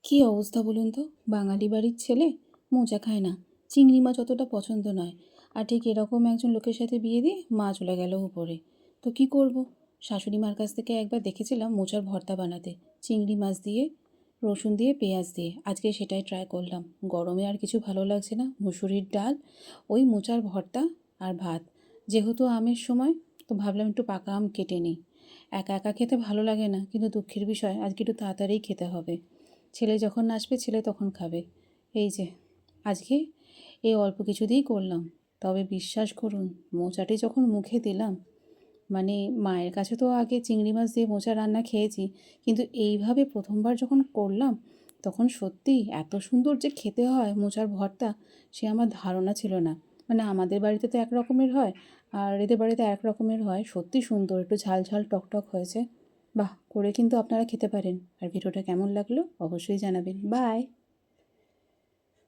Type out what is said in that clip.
কী অবস্থা বলুন তো? বাঙালি বাড়ির ছেলে মোচা খায় না, চিংড়ি মাছ অতটা পছন্দ নয়। আর ঠিক এরকম একজন লোকের সাথে বিয়ে দিয়ে মা চলে গেল উপরে। তো কী করব? শাশুড়ি মার কাছ থেকে একবার দেখেছিলাম মোচার ভর্তা বানাতে, চিংড়ি মাছ দিয়ে, রসুন দিয়ে, পেঁয়াজ দিয়ে। আজকে সেটাই ট্রাই করলাম। গরমে আর কিছু ভালো লাগছে না, মুসুরির ডাল, ওই মোচার ভর্তা আর ভাত। যেহেতু আমের সময়, তো ভাবলাম একটু পাকা আম কেটে নিই। একা একা খেতে ভালো লাগে না, কিন্তু দুঃখের বিষয় আজকে একটু তাড়াতাড়িই খেতে হবে। ছেলে যখন আসবে ছেলে তখন খাবে। এই যে আজকে এই অল্প কিছু দিয়েই করলাম। তবে বিশ্বাস করুন, মোচাটি যখন মুখে দিলাম, মানে মায়ের কাছে তো আগে চিংড়ি মাছ দিয়ে মোচা রান্না খেয়েছি, কিন্তু এইভাবে প্রথমবার যখন করলাম, তখন সত্যিই এত সুন্দর যে খেতে হয় মোচার ভর্তা, সে আমার ধারণা ছিল না। মানে আমাদের বাড়িতে তো এক রকমের হয়, আর এদের বাড়িতে এক রকমের হয়। সত্যি সুন্দর, একটু ঝাল ঝাল টকটক হয়েছে। বাহ! করে কিন্তু আপনারা খেতে পারেন। আর ভিডিওটা কেমন লাগলো অবশ্যই জানাবেন। বাই।